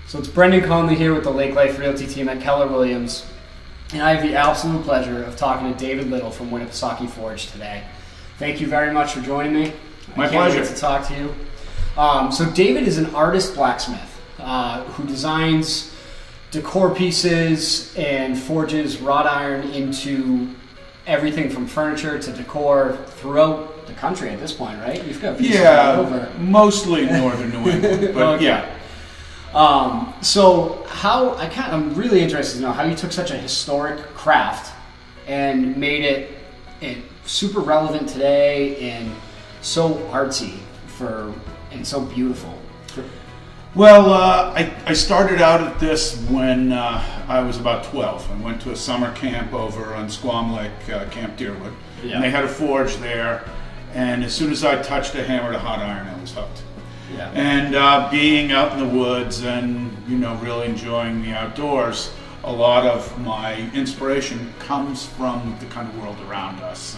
So it's Brendan Conley here with the Lake Life Realty Team at Keller Williams, and I have the absolute pleasure of talking to David Little from Winnipeasukee Forge today. Thank you very much for joining me. My pleasure. I can't wait to talk to you. So David is an artist blacksmith who designs decor pieces and forges wrought iron into everything from furniture to decor throughout the country at this point, right? You've got pieces all over. Mostly northern New England, but okay. yeah. So I'm really interested to know how you took such a historic craft and made it super relevant today and so artsy and so beautiful. Well, I started out at this when I was about 12. I went to a summer camp over on Squam Lake, Camp Deerwood, and they had a forge there. And as soon as I touched a hammer to hot iron, I was hooked. Yeah. And being out in the woods and really enjoying the outdoors, a lot of my inspiration comes from the kind of world around us,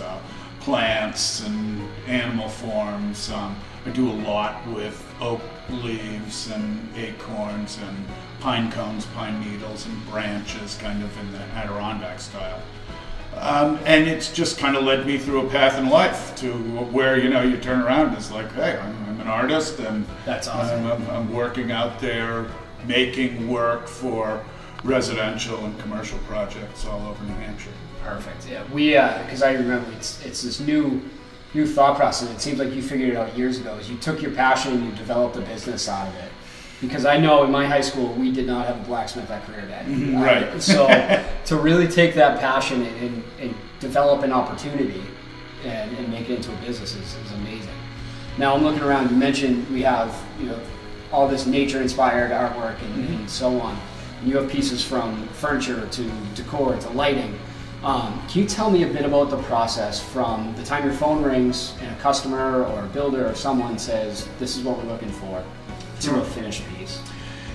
plants and animal forms. I do a lot with oak leaves and acorns and pine cones, pine needles and branches, kind of in the Adirondack style. And it's just kind of led me through a path in life to where, you turn around and it's like, hey, I'm an artist and that's awesome. I'm working out there making work for residential and commercial projects all over New Hampshire. Perfect. Yeah, we because I remember it's this new thought process. It seems like you figured it out years ago. Is you took your passion and you developed a business out of it. Because I know in my high school we did not have a blacksmith at career day. Right. So to really take that passion and develop an opportunity and make it into a business is amazing. Now I'm looking around. You mentioned we have all this nature-inspired artwork and so on. And you have pieces from furniture to decor to lighting. Can you tell me a bit about the process from the time your phone rings and a customer or a builder or someone says, this is what we're looking for, to a finished piece?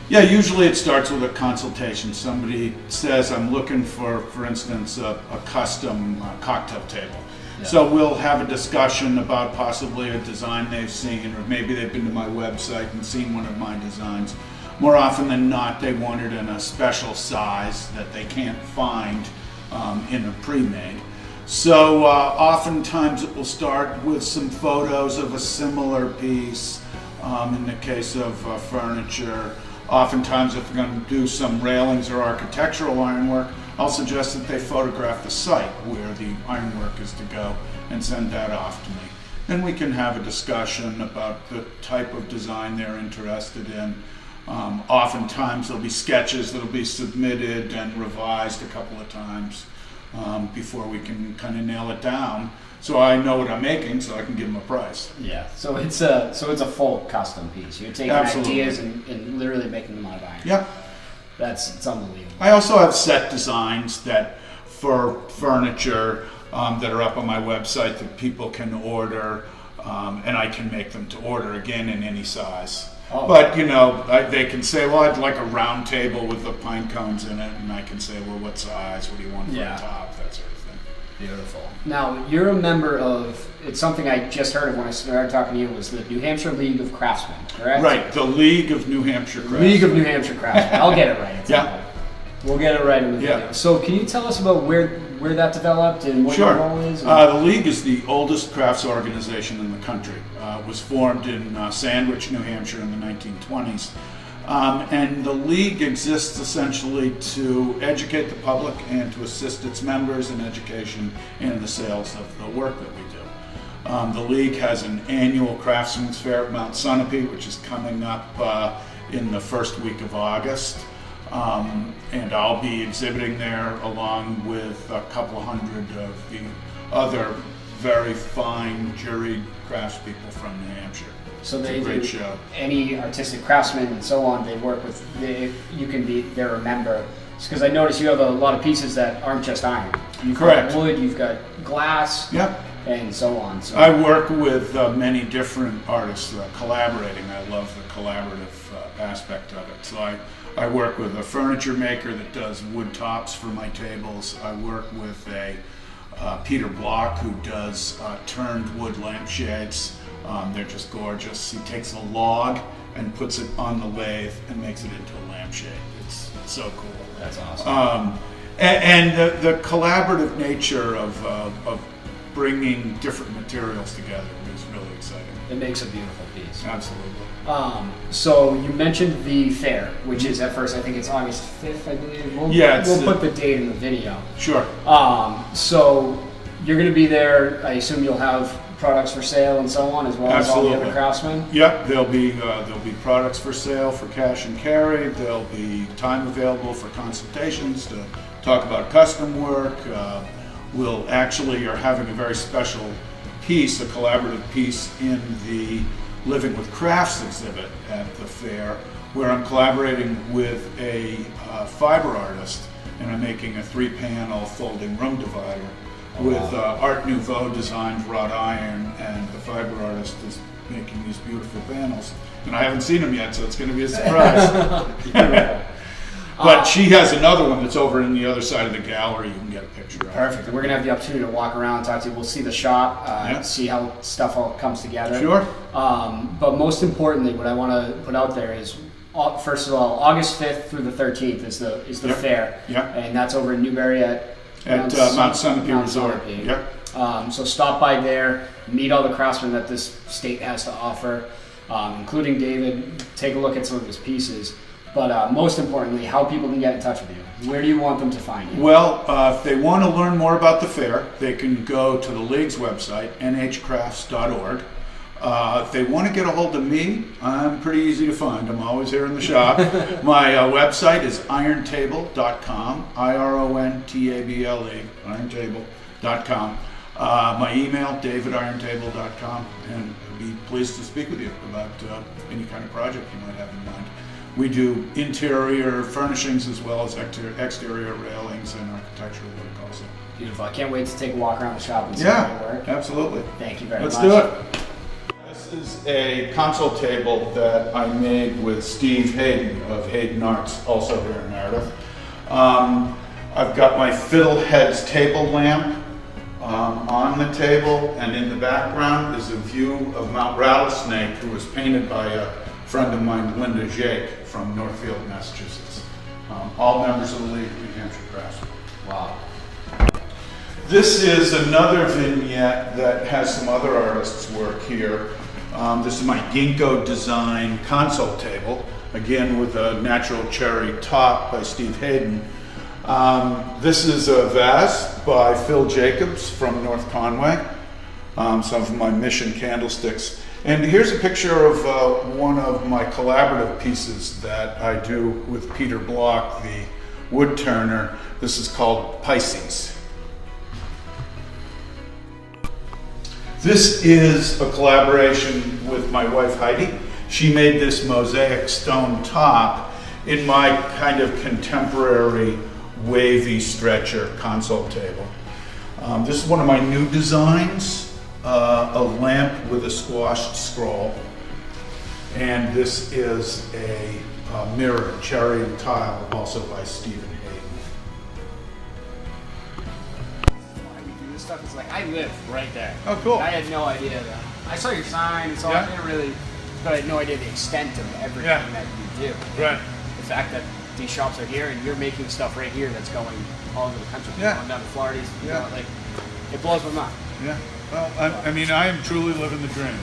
Yeah, usually it starts with a consultation. Somebody says, I'm looking for instance, a custom cocktail table. Yeah. So we'll have a discussion about possibly a design they've seen, or maybe they've been to my website and seen one of my designs. More often than not, they want it in a special size that they can't find in a pre-made. So oftentimes it will start with some photos of a similar piece. In the case of furniture, oftentimes if we're going to do some railings or architectural ironwork, I'll suggest that they photograph the site where the ironwork is to go and send that off to me. Then we can have a discussion about the type of design they're interested in. Oftentimes there'll be sketches that'll be submitted and revised a couple of times before we can kind of nail it down. So I know what I'm making, so I can give them a price. Yeah. So it's a full custom piece. You're taking Absolutely. ideas and literally making them out of iron. Yeah. It's unbelievable. I also have set designs that for furniture that are up on my website that people can order, and I can make them to order again in any size. Oh. But they can say, well, I'd like a round table with the pine cones in it, and I can say, well, what size? What do you want for the top? That sort of thing. Beautiful. Now, you're a member of, it's something I just heard of when I started talking to you, was the New Hampshire League of Craftsmen, correct? Right, the League of New Hampshire Craftsmen. League of New Hampshire Craftsmen. I'll get it right. Yeah. We'll get it right in the video. So can you tell us about where that developed and what your role is? The League is the oldest crafts organization in the country. It was formed in Sandwich, New Hampshire in the 1920s. And the League exists essentially to educate the public and to assist its members in education and the sales of the work that we do. The League has an annual Craftsman's Fair at Mount Sunapee, which is coming up in the first week of August. And I'll be exhibiting there along with a couple of hundred of the other very fine juried craftspeople from New Hampshire. So it's they a great do show. Any artistic craftsmen and so on, they work with, they're a member. Because I notice you have a lot of pieces that aren't just iron. You've got wood, you've got glass, and so on. So I work with many different artists collaborating. I love the collaborative aspect of it. So I work with a furniture maker that does wood tops for my tables. I work with a Peter Block who does turned wood lampshades. They're just gorgeous. He takes a log and puts it on the lathe and makes it into a lampshade. It's so cool. That's awesome. And the collaborative nature of bringing different materials together is really exciting. It makes a beautiful piece. Absolutely. So you mentioned the fair, which is at first, I think it's August 5th, I believe. We'll put the date in the video. Sure. So you're going to be there. I assume you'll have products for sale and so on, as well as all the other craftsmen? Yep, there'll be products for sale for cash and carry. There'll be time available for consultations to talk about custom work. We'll actually are having a very special piece, a collaborative piece in the Living with Crafts exhibit at the fair, where I'm collaborating with a fiber artist, and I'm making a 3-panel folding room divider with Art Nouveau designed wrought iron, and the fiber artist is making these beautiful panels. And I haven't seen them yet, so it's going to be a surprise. But she has another one that's over in the other side of the gallery you can get a picture of. Perfect. And we're going to have the opportunity to walk around and talk to you. We'll see the shop, see how stuff all comes together. Sure. But most importantly, what I want to put out there is, first of all, August 5th through the 13th is the fair. Yeah. And that's over in Newberry at Mount Sunapee Resort. Yep. So stop by there, meet all the craftsmen that this state has to offer, including David. Take a look at some of his pieces. But most importantly, how people can get in touch with you. Where do you want them to find you? Well, if they want to learn more about the fair, they can go to the League's website, nhcrafts.org. If they want to get a hold of me, I'm pretty easy to find. I'm always here in the shop. My website is irontable.com, IRONTABLE, irontable.com. My email, david@irontable.com, and I'd be pleased to speak with you about any kind of project you might have in mind. We do interior furnishings as well as exterior railings and architectural work also. Beautiful. I can't wait to take a walk around the shop and see how they work. Absolutely. Thank you very much. Let's do it. This is a console table that I made with Steve Hayden of Hayden Arts, also here in Meredith. I've got my Fiddleheads table lamp on the table, and in the background is a view of Mount Rattlesnake, who was painted by a friend of mine, Linda Jake, from Northfield, Massachusetts. All members of the League of New Hampshire Craftsmen. Wow. This is another vignette that has some other artists' work here. This is my ginkgo design console table, again with a natural cherry top by Steve Hayden. This is a vase by Phil Jacobs from North Conway. Some of my mission candlesticks. And here's a picture of one of my collaborative pieces that I do with Peter Block, the wood turner. This is called Pisces. This is a collaboration with my wife Heidi. She made this mosaic stone top in my kind of contemporary wavy stretcher console table. This is one of my new designs. A lamp with a squashed scroll, and this is a mirror, cherry tile, also by Stephen Hayden. Why we do this stuff is like, I live right there. Oh, cool. I had no idea that. I saw your sign and so I didn't really, but I had no idea the extent of everything that you do. Right. The fact that these shops are here and you're making stuff right here that's going all over the country. Going down to Florida. Like, it blows my mind. Yeah. Well, I mean, I am truly living the dream.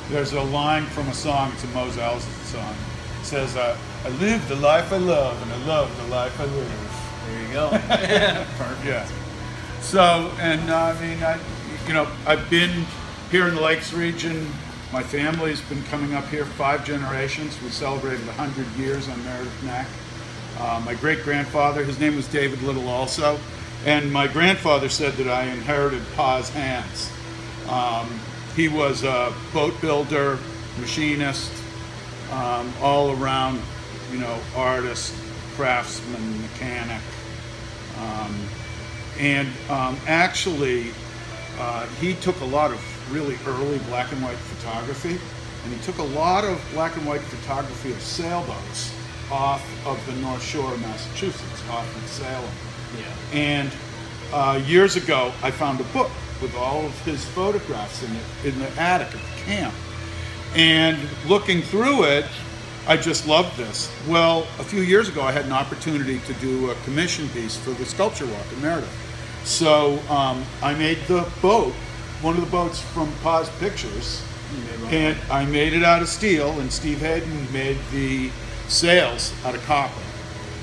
There's a line from a song, it's a Mose Allison song. It says, I live the life I love, and I love the life I live. There you go. Perfect. Yeah. So, and I mean, I've been here in the Lakes region. My family's been coming up here 5 generations. We celebrated 100 years on Meredith Neck. My great-grandfather, his name was David Little also, and my grandfather said that I inherited Pa's hands. He was a boat builder, machinist, all around, artist, craftsman, mechanic. Actually, he took a lot of really early black and white photography, and he took a lot of black and white photography of sailboats off of the North Shore of Massachusetts, off of Salem. Yeah. And years ago, I found a book with all of his photographs in the attic of the camp. And looking through it, I just loved this. Well, a few years ago, I had an opportunity to do a commission piece for the Sculpture Walk in Meredith. So I made the boat, one of the boats from Pa's Pictures, and I made it out of steel, and Steve Hayden made the sails out of copper.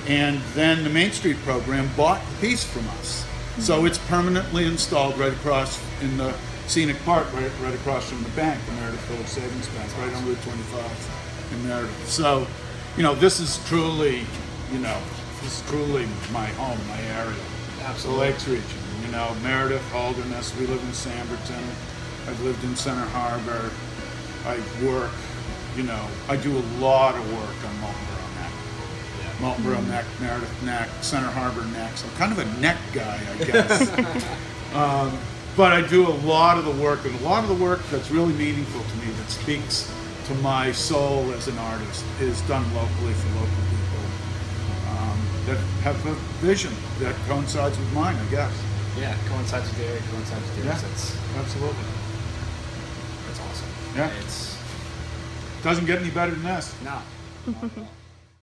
And then the Main Street program bought the piece from us. So it's permanently installed right across in the scenic park, right across from the bank, the Meredith Village Savings Bank, right on Route 25 in Meredith. So, this is truly, my home, my area. Absolutely. The Lakes region, Meredith, Holderness, we live in Samberton. I've lived in Center Harbor. I work, I do a lot of work on Moultonborough Neck. Yeah. Moultonborough Neck, Meredith Neck, Center Harbor Neck. So I'm kind of a neck guy, I guess. But I do a lot of the work, and a lot of the work that's really meaningful to me, that speaks to my soul as an artist, is done locally for local people that have a vision that coincides with mine, I guess. Yeah, coincides with the area, coincides with yours. Yeah, That's absolutely. awesome. Yeah. It's Doesn't get any better than this. no. Not at all.